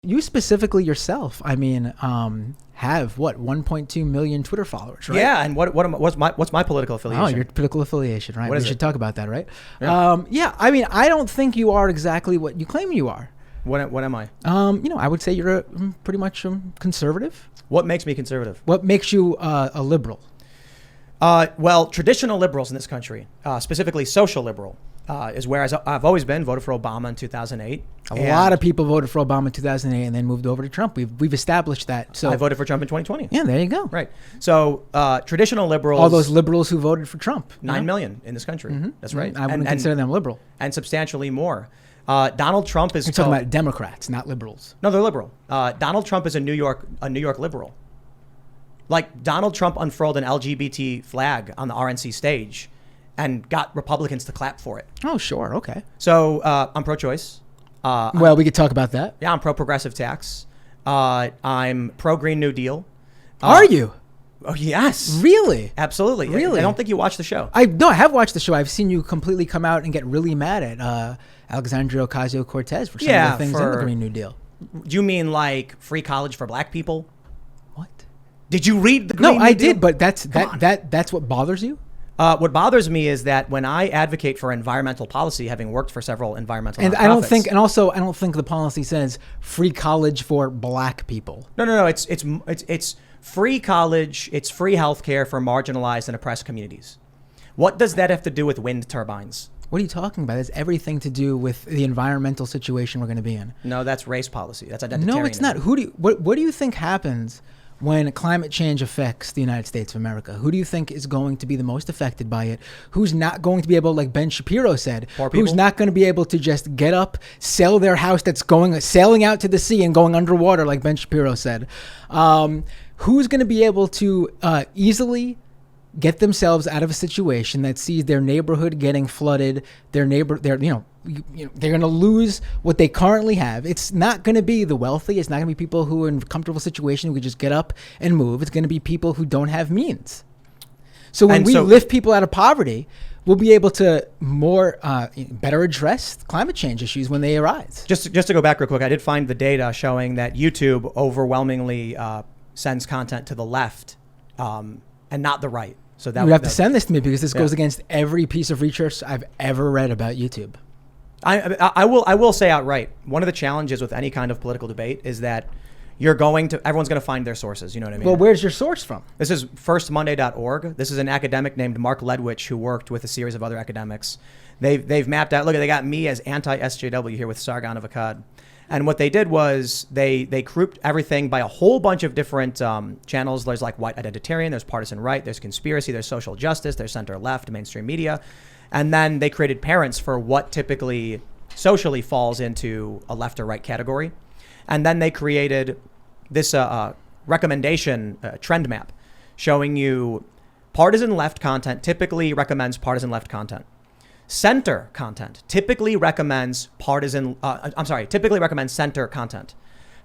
You specifically yourself, I mean, have what 1.2 million Twitter followers, right? Yeah, and what's my political affiliation? Oh, your political affiliation, right? We should talk about that, right? Yeah. I mean, I don't think you are exactly what you claim you are. What am I? I would say you're pretty much conservative. What makes me conservative? What makes you a liberal? Well, traditional liberals in this country, specifically social liberal, is where I've always been. Voted for Obama in 2008. A lot of people voted for Obama in 2008 and then moved over to Trump. We've established that. So I voted for Trump in 2020. Yeah, there you go. Right. So traditional liberals. All those liberals who voted for Trump. 9 million in this country. Mm-hmm. That's right. I wouldn't consider them liberal. And substantially more. Donald Trump is. You're talking about Democrats, not liberals. No, they're liberal. Donald Trump is a New York liberal. Like Donald Trump unfurled an LGBT flag on the RNC stage and got Republicans to clap for it. Oh, sure. Okay. So I'm pro-choice. Well, we could talk about that. Yeah, I'm pro-progressive tax. I'm pro-Green New Deal. Are you? Oh, yes. Really? Absolutely. Really? I don't think you watched the show. I have watched the show. I've seen you completely come out and get really mad at Alexandria Ocasio-Cortez for some of the things in the Green New Deal. Do you mean like free college for black people? What? Did you read the Green New Deal? No, I did, but that's what bothers you? What bothers me is that when I advocate for environmental policy, having worked for several environmental nonprofits, I don't think the policy says free college for black people. No. It's free college. It's free healthcare for marginalized and oppressed communities. What does that have to do with wind turbines? What are you talking about? It's everything to do with the environmental situation we're going to be in. No, that's race policy. That's identitarianism. No, it's not. What do you think happens when climate change affects the United States of America? Who do you think is going to be the most affected by it? Who's not going to be able, like Ben Shapiro said, who's not going to be able to just get up, sell their house that's sailing out to the sea and going underwater, like Ben Shapiro said? Who's going to be able to easily get themselves out of a situation that sees their neighborhood getting flooded, they're going to lose what they currently have. It's not going to be the wealthy. It's not going to be people who are in a comfortable situation who could just get up and move. It's going to be people who don't have means. So when we lift people out of poverty, we'll be able to better address climate change issues when they arise. Just to go back real quick, I did find the data showing that YouTube overwhelmingly sends content to the left and not the right. So that you have to send this to me because this goes against every piece of research I've ever read about YouTube. I will say outright, one of the challenges with any kind of political debate is that everyone's going to find their sources. You know what I mean? Well, where's your source from? This is firstmonday.org. This is an academic named Mark Ledwich who worked with a series of other academics. They've mapped out, they got me as anti-SJW here with Sargon of Akkad. And what they did was they grouped everything by a whole bunch of different channels. There's like white identitarian, there's partisan right, there's conspiracy, there's social justice, there's center left, mainstream media. And then they created parents for what typically socially falls into a left or right category. And then they created this recommendation trend map showing you partisan left content typically recommends partisan left content. Center content typically recommends center content.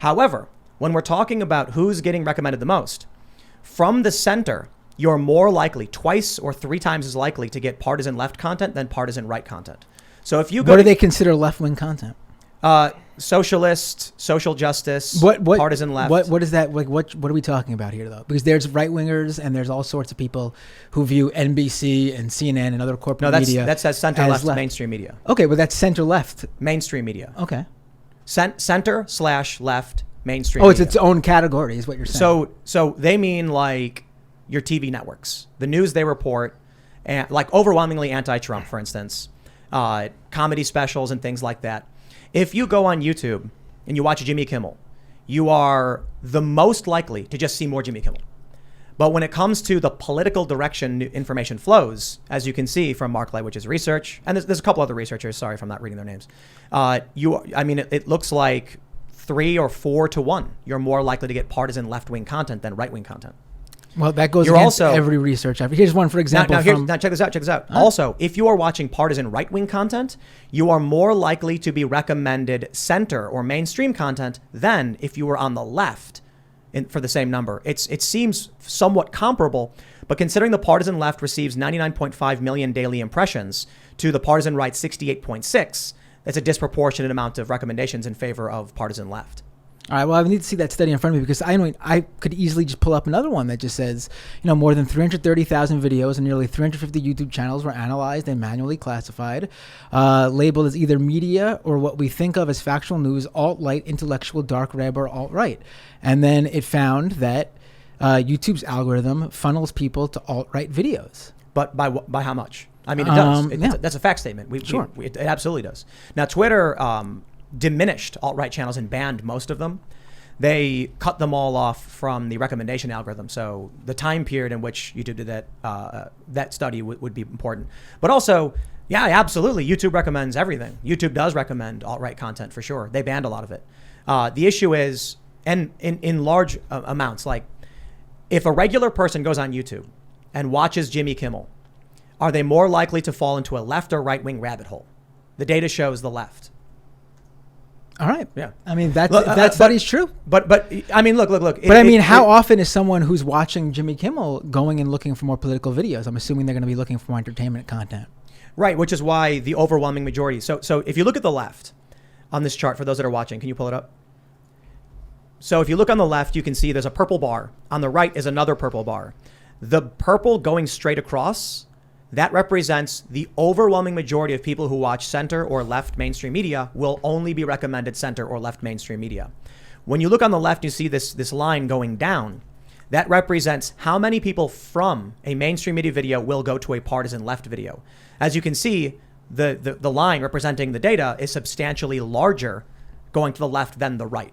However, when we're talking about who's getting recommended the most, from the center, you're more likely, 2 or 3 times as likely to get partisan left content than partisan right content. So if you go what do they consider left-wing content? Socialist, social justice, partisan left. What is that? Like, what are we talking about here, though? Because there's right-wingers and there's all sorts of people who view NBC and CNN and other corporate media. That says center-left mainstream media. Okay, but that's center-left. Mainstream media. Okay. Center/left mainstream media. It's media. its own category is what you're saying. So they mean like your TV networks. The news they report, and like overwhelmingly anti-Trump, for instance, comedy specials and things like that. If you go on YouTube and you watch Jimmy Kimmel, you are the most likely to just see more Jimmy Kimmel. But when it comes to the political direction information flows, as you can see from Mark Ledwich's research, and there's a couple other researchers, sorry if I'm not reading their names, it looks like 3 or 4 to 1. You're more likely to get partisan left-wing content than right-wing content. Well, that goes against every research. Here's one, for example. Now check this out. Huh? Also, if you are watching partisan right-wing content, you are more likely to be recommended center or mainstream content than if you were on the left for the same number. It seems somewhat comparable, but considering the partisan left receives 99.5 million daily impressions to the partisan right 68.6, that's a disproportionate amount of recommendations in favor of partisan left. All right. Well, I need to see that study in front of me because I could easily just pull up another one that just says, more than 330,000 videos and nearly 350 YouTube channels were analyzed and manually classified, labeled as either media or what we think of as factual news, alt-light, intellectual, dark web, or alt-right. And then it found that YouTube's algorithm funnels people to alt-right videos. But by how much? I mean, it does. That's a fact statement. Sure. It absolutely does. Now, Twitter diminished alt-right channels and banned most of them. They cut them all off from the recommendation algorithm. So the time period in which YouTube did that study would be important. But also, yeah, absolutely, YouTube recommends everything. YouTube does recommend alt-right content for sure. They banned a lot of it. The issue is, and in large amounts, like if a regular person goes on YouTube and watches Jimmy Kimmel, are they more likely to fall into a left or right-wing rabbit hole? The data shows the left. All right. Yeah. I mean, that study's true. But I mean, look. But how often is someone who's watching Jimmy Kimmel going and looking for more political videos? I'm assuming they're going to be looking for more entertainment content. Right, which is why the overwhelming majority. So if you look at the left on this chart, for those that are watching, can you pull it up? So if you look on the left, you can see there's a purple bar. On the right is another purple bar. The purple going straight across, that represents the overwhelming majority of people who watch center or left mainstream media will only be recommended center or left mainstream media. When you look on the left, you see this line going down. That represents how many people from a mainstream media video will go to a partisan left video. As you can see, the line representing the data is substantially larger going to the left than the right.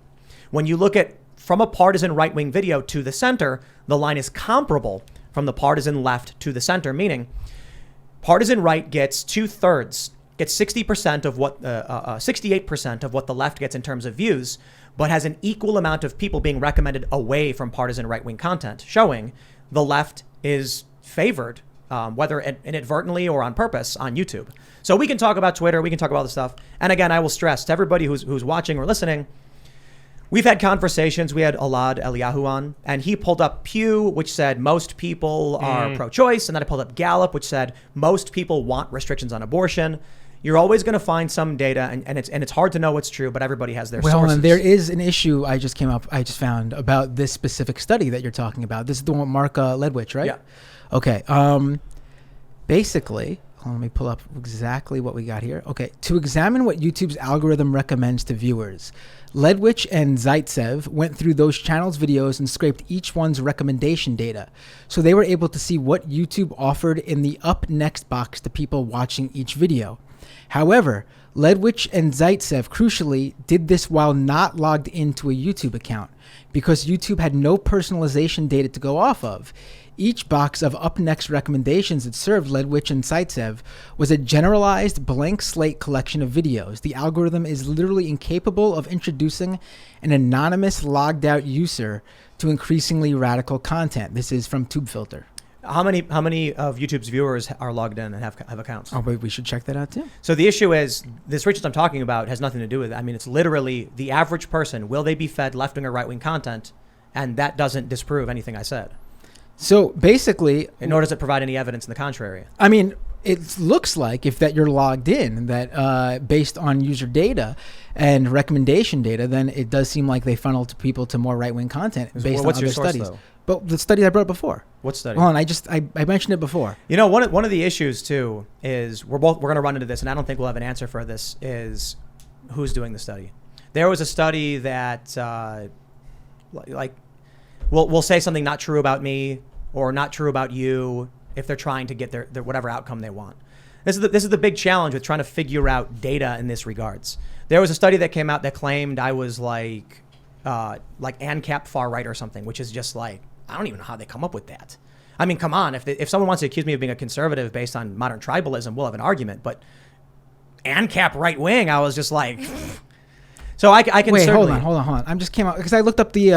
When you look at from a partisan right-wing video to the center, the line is comparable from the partisan left to the center, meaning partisan right gets 2/3, gets 60% of what 68% of what the left gets in terms of views, but has an equal amount of people being recommended away from partisan right-wing content, showing the left is favored, whether inadvertently or on purpose, on YouTube. So we can talk about Twitter, we can talk about all this stuff. And again, I will stress to everybody who's watching or listening, we've had conversations. We had Alad Eliyahu on, and he pulled up Pew, which said most people are pro-choice, and then I pulled up Gallup, which said most people want restrictions on abortion. You're always going to find some data, and it's hard to know what's true, but everybody has their sources. Well, and there is an issue I just found about this specific study that you're talking about. This is the one with Mark Ledwich, right? Yeah. Okay. Basically, let me pull up exactly what we got here. Okay. To examine what YouTube's algorithm recommends to viewers, Ledwich and Zaitsev went through those channels' videos and scraped each one's recommendation data. So they were able to see what YouTube offered in the up next box to people watching each video. However, Ledwich and Zaitsev crucially did this while not logged into a YouTube account because YouTube had no personalization data to go off of. Each box of up next recommendations that served Ledwich and Zaitsev was a generalized blank slate collection of videos. The algorithm is literally incapable of introducing an anonymous logged out user to increasingly radical content. This is from TubeFilter. How many of YouTube's viewers are logged in and have accounts? Oh, wait, we should check that out too. So the issue is this research I'm talking about has nothing to do with it. I mean, it's literally the average person. Will they be fed left-wing or right-wing content? And that doesn't disprove anything I said. So basically, nor does it provide any evidence in the contrary. I mean, it looks like if that you're logged in, that based on user data and recommendation data, then it does seem like they funnel to people to more right-wing content based on other studies. Though? But the study I brought up before. What study? Hold on, I mentioned it before. You know, one of the issues too is we're going to run into this, and I don't think we'll have an answer for this. Is who's doing the study? There was a study that will say something not true about me or not true about you if they're trying to get their whatever outcome they want. This is the big challenge with trying to figure out data in this regards. There was a study that came out that claimed I was like ANCAP far right or something, which is just like, I don't even know how they come up with that. I mean, come on, if someone wants to accuse me of being a conservative based on modern tribalism, we'll have an argument. But ANCAP right wing, I was just like. So I can Wait, certainly. hold on. I just came out because I looked up the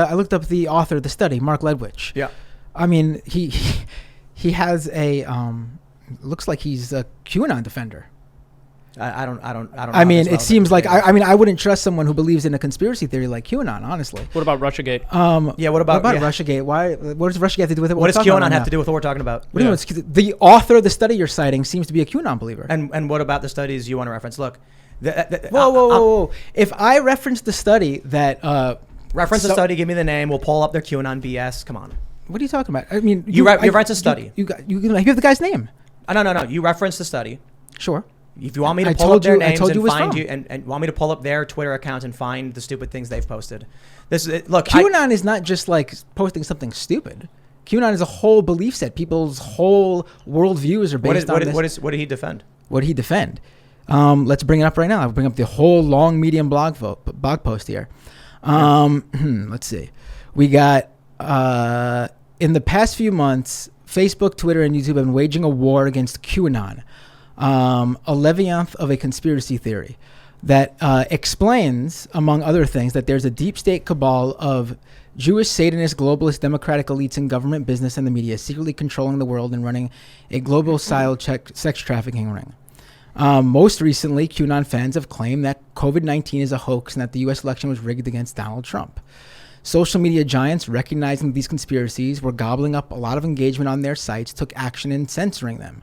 author of the study, Mark Ledwich. Yeah. I mean, he has a looks like he's a QAnon defender. I don't. I mean, it seems like I wouldn't trust someone who believes in a conspiracy theory like QAnon, honestly. What about Russiagate? Yeah. What about Russiagate? What does Russiagate have to do with it? What does QAnon have to do with what we're talking about? What do you mean? The author of the study you're citing seems to be a QAnon believer. And what about the studies you want to reference? Look. Whoa. If I reference the study that Reference the study. Give me the name. We'll pull up their QAnon BS. Come on. What are you talking about? I mean, you reference a study. You have the guy's name. No. You reference the study. Sure. If you want me to pull up their names and find you, and want me to pull up their Twitter account and find the stupid things they've posted. Look, QAnon is not just like posting something stupid. QAnon is a whole belief set. People's whole worldviews are based on this. What did he defend? What did he defend? Let's bring it up right now. I'll bring up the whole long Medium blog post here. Let's see. We got in the past few months, Facebook, Twitter, and YouTube have been waging a war against QAnon, a leviathan of a conspiracy theory that explains, among other things, that there's a deep state cabal of Jewish, Satanist, globalist, democratic elites in government, business, and the media secretly controlling the world and running a global-style sex trafficking ring. Most recently, QAnon fans have claimed that COVID-19 is a hoax and that the U.S. election was rigged against Donald Trump. Social media giants, recognizing these conspiracies, were gobbling up a lot of engagement on their sites, took action in censoring them.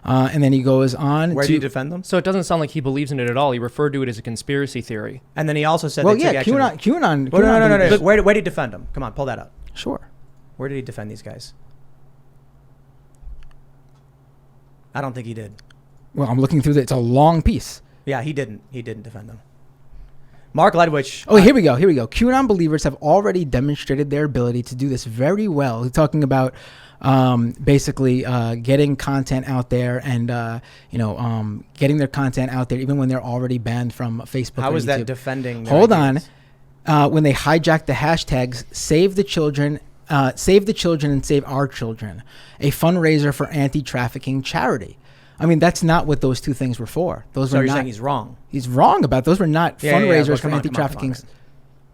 And then he goes on Where do you defend them? So it doesn't sound like he believes in it at all. He referred to it as a conspiracy theory. And then he also said QAnon. No. Where did he defend them? Come on, pull that up. Sure. Where did he defend these guys? I don't think he did. Well, I'm looking through it's a long piece. Yeah, he didn't defend them. Mark Ledwich. Oh, here we go. QAnon believers have already demonstrated their ability to do this very well. He's talking about basically getting content out there and getting their content out there even when they're already banned from Facebook. How is that YouTube. Defending? Hold ideas? On. When they hijacked the hashtags "Save the Children," and "Save Our Children," a fundraiser for anti-trafficking charity. I mean, that's not what those two things were for. So you're saying he's wrong? He's wrong about those. Were not fundraisers for anti-trafficking.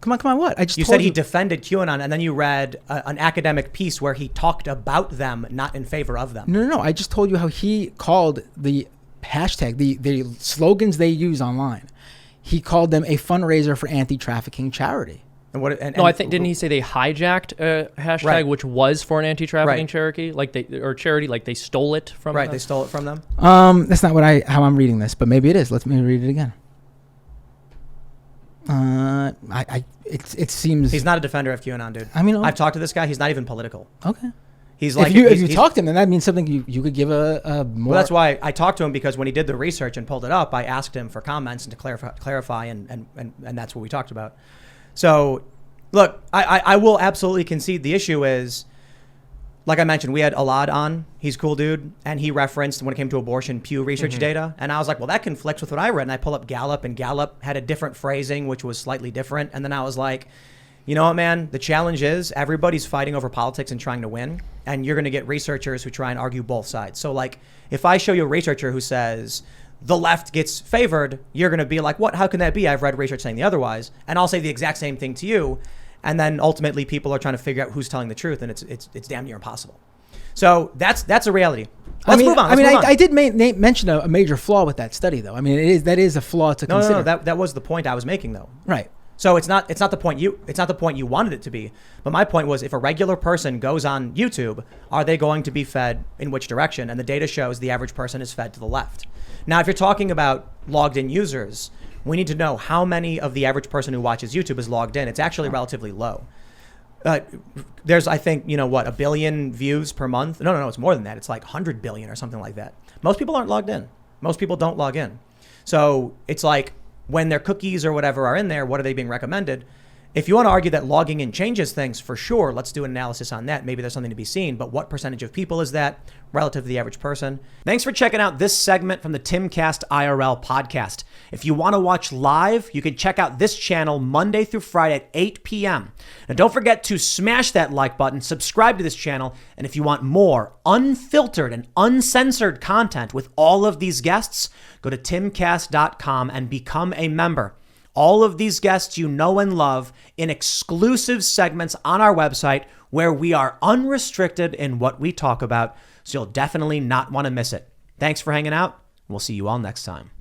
Come on, what? You said he defended QAnon, and then you read an academic piece where he talked about them, not in favor of them. No. I just told you how he called the hashtag, the slogans they use online. He called them a fundraiser for anti-trafficking charity. I think didn't he say they hijacked a hashtag which was for an anti-trafficking charity, charity, like they stole it from? Right, they stole it from them. That's not how I'm reading this, but maybe it is. Let me read it again. It seems he's not a defender of QAnon, dude. I mean, I've talked to this guy. He's not even political. Okay. He's like if you talk to him, then that means something you could give a more. Well, that's why I talked to him, because when he did the research and pulled it up, I asked him for comments and to clarify, and that's what we talked about. So, look, I will absolutely concede the issue is, like I mentioned, we had Alad on. He's a cool dude. And he referenced, when it came to abortion, Pew Research data. And I was like, well, that conflicts with what I read. And I pull up Gallup, and Gallup had a different phrasing, which was slightly different. And then I was like, you know what, man? The challenge is everybody's fighting over politics and trying to win. And you're going to get researchers who try and argue both sides. So, like, if I show you a researcher who says the left gets favored, you're going to be like, what? How can that be? I've read research saying the otherwise. And I'll say the exact same thing to you. And then ultimately people are trying to figure out who's telling the truth, and it's damn near impossible. So that's a reality. Let's move on. I did mention a major flaw with that study, though. I mean, that is a flaw to consider. No, that was the point I was making, though. Right. So it's not the point you wanted it to be. But my point was, if a regular person goes on YouTube, are they going to be fed in which direction? And the data shows the average person is fed to the left. Now, if you're talking about logged in users, we need to know how many of the average person who watches YouTube is logged in. It's actually relatively low. There's, I think, 1 billion views per month. No, it's more than that. It's like 100 billion or something like that. Most people aren't logged in. Most people don't log in. So it's like, when their cookies or whatever are in there, what are they being recommended? If you want to argue that logging in changes things, for sure, let's do an analysis on that. Maybe there's something to be seen, but what percentage of people is that relative to the average person? Thanks for checking out this segment from the Timcast IRL podcast. If you want to watch live, you can check out this channel Monday through Friday at 8 p.m. And don't forget to smash that like button, subscribe to this channel, and if you want more unfiltered and uncensored content with all of these guests, go to timcast.com and become a member. All of these guests you know and love in exclusive segments on our website where we are unrestricted in what we talk about, so you'll definitely not want to miss it. Thanks for hanging out. We'll see you all next time.